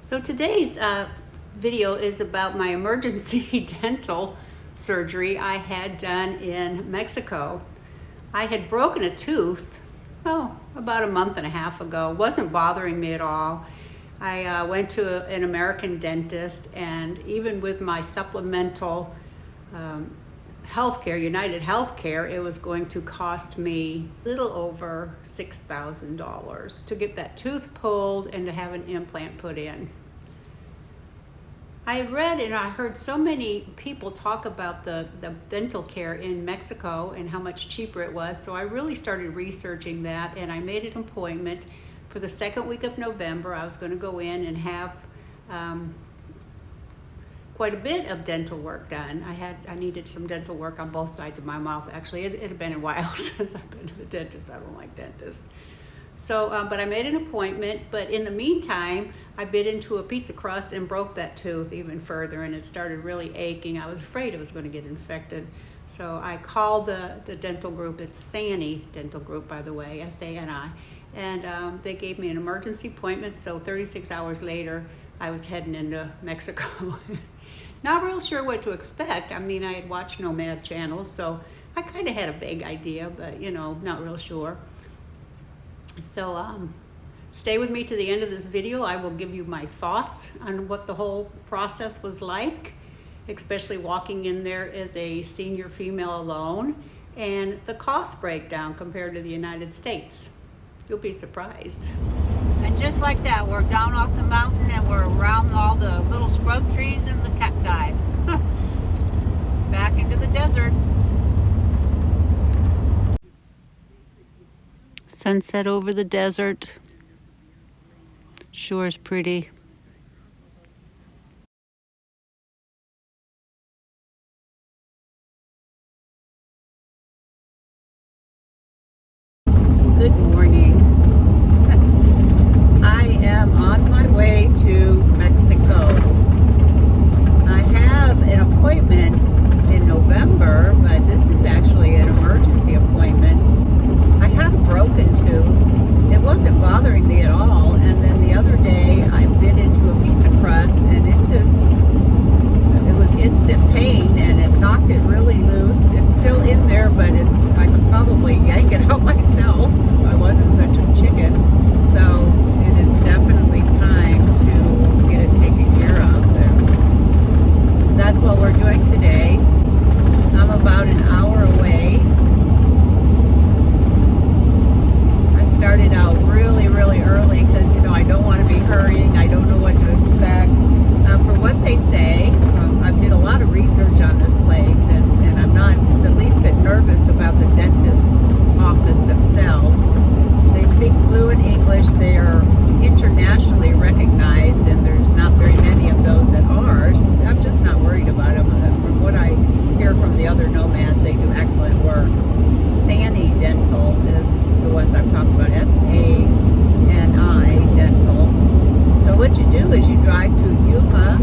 So today's video is about my emergency dental surgery I had done in Mexico. I had broken a tooth, about a month and a half ago. It wasn't bothering me at all. I went to an American dentist, and even with my supplemental healthcare, United Healthcare, it was going to cost me a little over $6,000 to get that tooth pulled and to have an implant put in. I had read and I heard so many people talk about the dental care in Mexico and how much cheaper it was, so I really started researching that, and I made an appointment for the second week of November. I was going to go in and have quite a bit of dental work done. I needed some dental work on both sides of my mouth. Actually, it had been a while since I've been to the dentist. I don't like dentists. So, but I made an appointment, but in the meantime, I bit into a pizza crust and broke that tooth even further, and it started really aching. I was afraid it was going to get infected. So I called the dental group. It's Sani Dental Group, by the way, S-A-N-I. And they gave me an emergency appointment, so 36 hours later, I was heading into Mexico. Not real sure what to expect. I mean, I had watched Nomad channels, so I kind of had a vague idea, but not real sure. So stay with me to the end of this video. I will give you my thoughts on what the whole process was like, especially walking in there as a senior female alone, and the cost breakdown compared to the United States. You'll be surprised. And just like that, we're down off the mountain and we're around all the little scrub trees and the cacti. Back into the desert. Sunset over the desert. Sure is pretty. Good morning. I am on my way to Mexico. I have an appointment in November, but this is actually an emergency appointment. I had a broken tooth. It wasn't bothering me at all, and then the other day I bit into a pizza crust, and it was instant pain, and it knocked it really loose. It's still in there, but I could probably yank it out myself if I wasn't such a chicken. So it is definitely time to get it taken care of. And that's what we're doing today. I'm about an hour away. I started out really, really early because, I don't want to be hurrying. I don't know what to expect. For what they say, I did a lot of research on this place, and I'm not the least bit nervous about the dentist office themselves. They speak fluent English. They are internationally recognized, and there's not very many of those at ours. I'm just not worried about them. From what I hear from the other nomads, they do excellent work. Sani Dental is the ones I'm talking about, S-A-N-I Dental. So what you do is you drive to Yuma,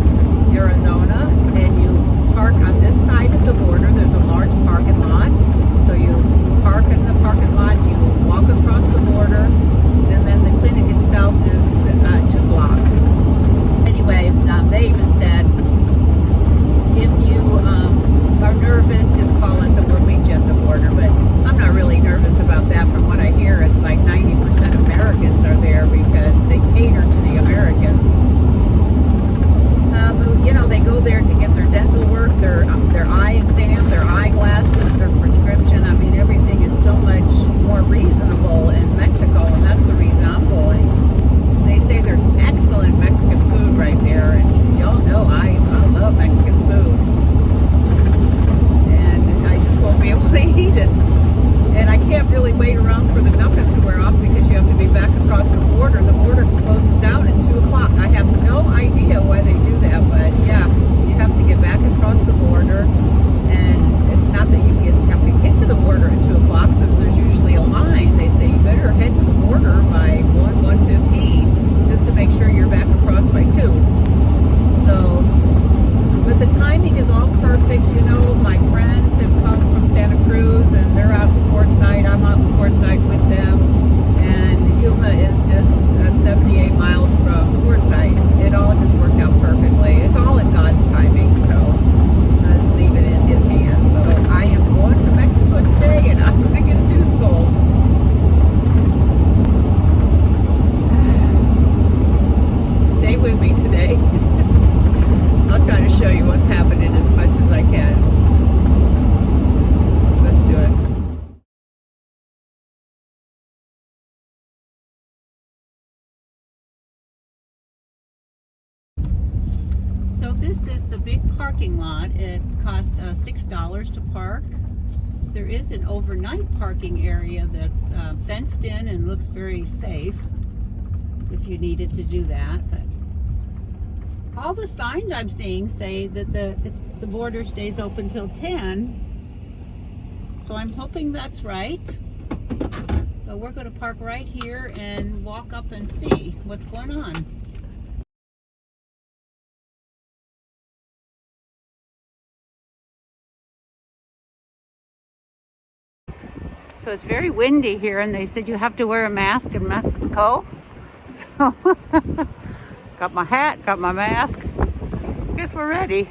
Arizona, and you park on this side of the border. There's a large parking lot. So you park in the parking lot, you walk across the border, and then the clinic itself is 2 blocks. Anyway, they even said, if you are nervous, just call us and we'll meet you at the border. But I'm not really nervous about that. From what I hear, it's like 90% Americans are there because they cater to the Americans. They go there to get their dental work, their eye exam, their eyeglasses, their prescription. I mean, everything is so much more reasonable in Mexico, and that's the reason I'm going. They say there's excellent Mexican food right there, and y'all know I love Mexican food. And I just won't be able to eat it. And I can't really wait around for the knuckles to wear off because you have to be back across the border. The border closes down at 2 o'clock. I have no idea why they do that, but yeah, you have to get back across the border. And it's not that you have to get to the border at 2 o'clock because there's usually a line. They say you better head to the border by 1:15 just to make sure you're back across by 2. So, but the timing is all perfect. My friends have come from Santa Cruz and they're out in Portside. I'm out in Portside with them. And Yuma is just 78 miles This is the big parking lot. It cost $6 to park. There is an overnight parking area that's fenced in and looks very safe if you needed to do that. But all the signs I'm seeing say that the border stays open till 10. So I'm hoping that's right. But we're going to park right here and walk up and see what's going on. So it's very windy here, and they said you have to wear a mask in Mexico. So got my hat, got my mask. Guess we're ready.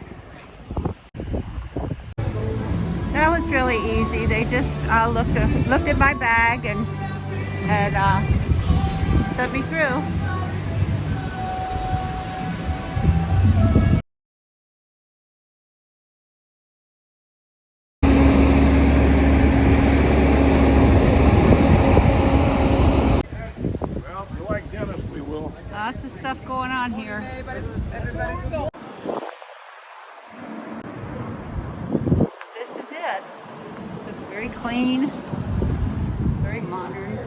That was really easy. They just looked at my bag and sent me through. Well, if you like Dennis, we will. Lots of stuff going on here. This is it. Looks very clean, very modern.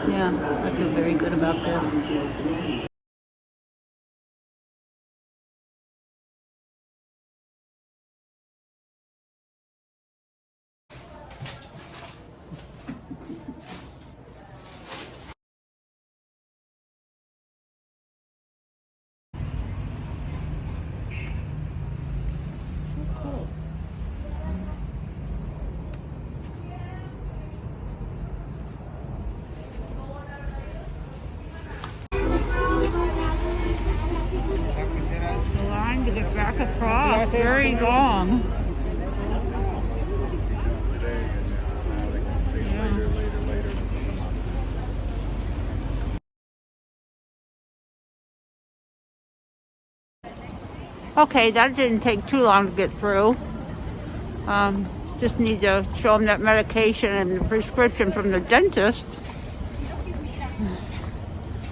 Yeah, I feel very good about this. The line to get back across, very long. Okay, that didn't take too long to get through. Just need to show them that medication and the prescription from the dentist.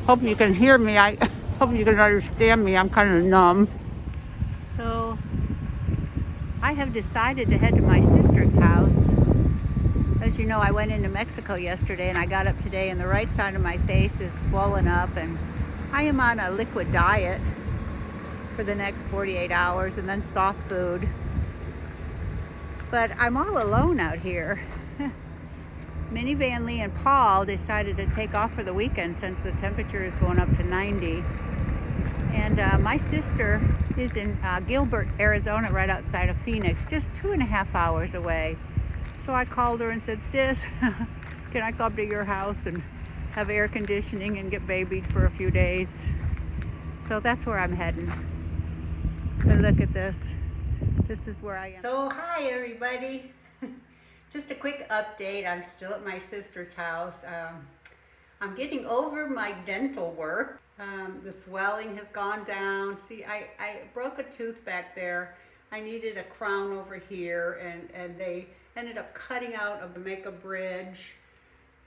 Hope you can hear me. I hope you can understand me. I'm kind of numb. So I have decided to head to my sister's house. As you know, I went into Mexico yesterday and I got up today and the right side of my face is swollen up, and I am on a liquid diet for the next 48 hours and then soft food. But I'm all alone out here. Minnie, Van Lee, and Paul decided to take off for the weekend since the temperature is going up to 90. And my sister is in Gilbert, Arizona, right outside of Phoenix, just 2.5 hours away. So I called her and said, sis, can I come to your house and have air conditioning and get babied for a few days? So that's where I'm heading. But look at this. This is where I am. So hi everybody. Just a quick update. I'm still at my sister's house. I'm getting over my dental work. The swelling has gone down. See, I broke a tooth back there. I needed a crown over here, and they ended up cutting out to make a bridge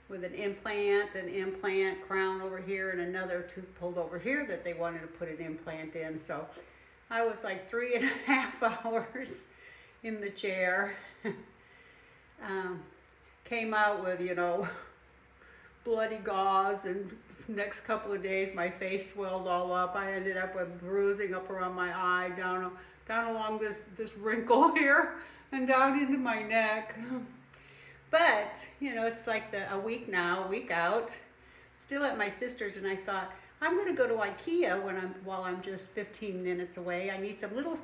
with an implant, crown over here, and another tooth pulled over here that they wanted to put an implant in. So I was like 3.5 hours in the chair. Came out with, bloody gauze, and next couple of days my face swelled all up. I ended up with bruising up around my eye, down along this wrinkle here, and down into my neck. But, it's like a week out, still at my sister's, and I thought, I'm going to go to IKEA while I'm just 15 minutes away. I need some little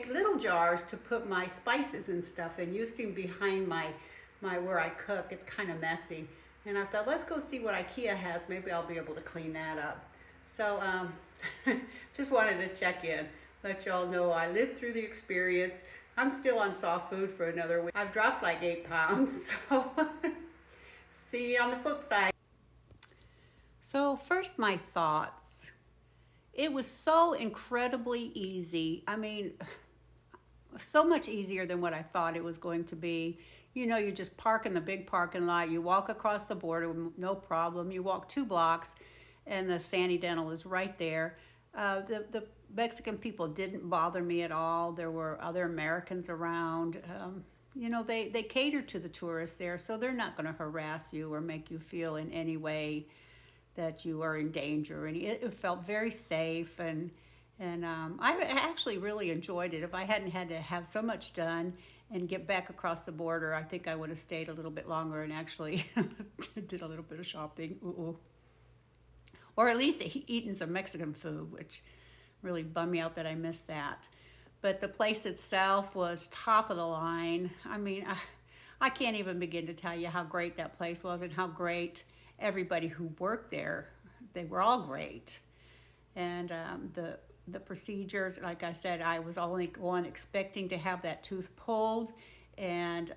little jars to put my spices and stuff in. You've seen behind my where I cook, it's kind of messy. And I thought, let's go see what IKEA has. Maybe I'll be able to clean that up. So just wanted to check in, let y'all know I lived through the experience. I'm still on soft food for another week. I've dropped like 8 pounds, so see you on the flip side. So first, my thoughts. It was so incredibly easy. I mean, so much easier than what I thought it was going to be. You know, you just park in the big parking lot, you walk across the border, no problem. You walk 2 blocks and the Sandy Dental is right there. The Mexican people didn't bother me at all. There were other Americans around. You know, they cater to the tourists there, so they're not going to harass you or make you feel in any way that you are in danger. And it felt very safe, and I actually really enjoyed it. If I hadn't had to have so much done and get back across the border, I think I would have stayed a little bit longer and actually did a little bit of shopping. Ooh. Or at least eaten some Mexican food, which really bummed me out that I missed that. But the place itself was top of the line. I mean, I can't even begin to tell you how great that place was and how great everybody who worked there. They were all great. And the procedures, like I said, I was only one expecting to have that tooth pulled and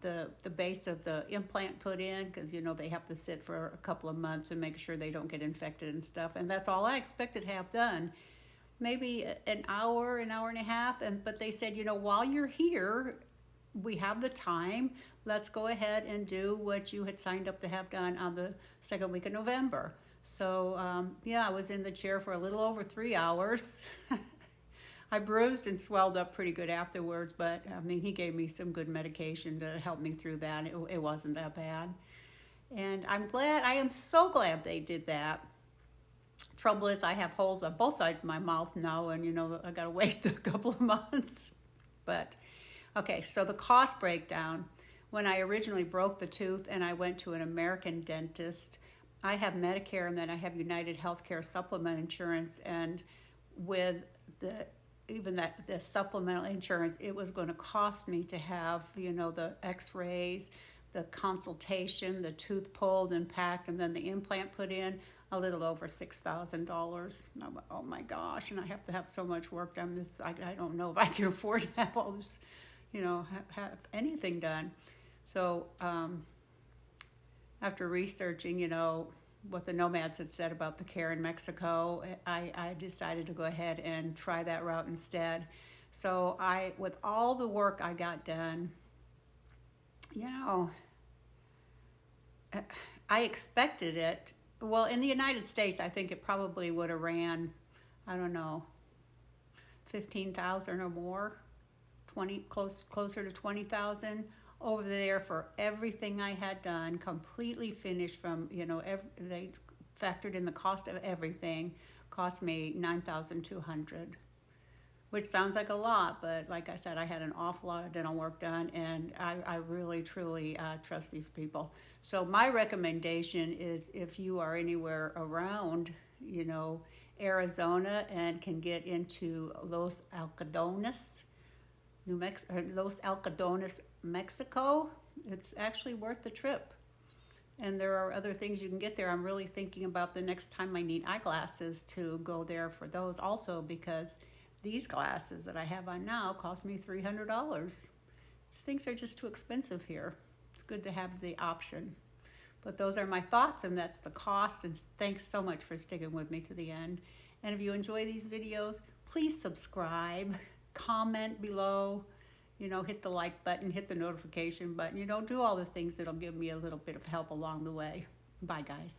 the base of the implant put in, because you know they have to sit for a couple of months and make sure they don't get infected and stuff. And that's all I expected to have done. Maybe an hour and a half. But they said, you know, while you're here, we have the time. Let's go ahead and do what you had signed up to have done on the second week of November. So yeah, I was in the chair for a little over 3 hours. I bruised and swelled up pretty good afterwards, but I mean, he gave me some good medication to help me through that. It wasn't that bad. And I am so glad they did that. Trouble is, I have holes on both sides of my mouth now, and you know, I gotta wait a couple of months. But, okay, so the cost breakdown. When I originally broke the tooth and I went to an American dentist, I have Medicare and then I have United Healthcare supplement insurance, and with the supplemental insurance, it was going to cost me to have, you know, the x-rays, the consultation, the tooth pulled and packed, and then the implant put in, a little over $6,000. Oh my gosh, and I have to have so much work done. I don't know if I can afford to have all this, you know, have anything done. So after researching, you know, what the nomads had said about the care in Mexico, I decided to go ahead and try that route instead. So with all the work I got done, you know, I expected it. Well, in the United States, I think it probably would have ran, I don't know, 15,000 or more, closer to 20,000. Over there for everything I had done, completely finished from, you know, they factored in the cost of everything, cost me $9,200, which sounds like a lot, but like I said, I had an awful lot of dental work done, and I really, truly trust these people. So my recommendation is, if you are anywhere around, you know, Arizona and can get into Los Algodones, Mexico, it's actually worth the trip. And there are other things you can get there. I'm really thinking about the next time I need eyeglasses to go there for those also, because these glasses that I have on now cost me $300. These things are just too expensive here. It's good to have the option. But those are my thoughts, and that's the cost. And thanks so much for sticking with me to the end. And if you enjoy these videos, please subscribe, comment below, you know, hit the like button, hit the notification button, you know, do all the things that'll give me a little bit of help along the way. Bye, guys.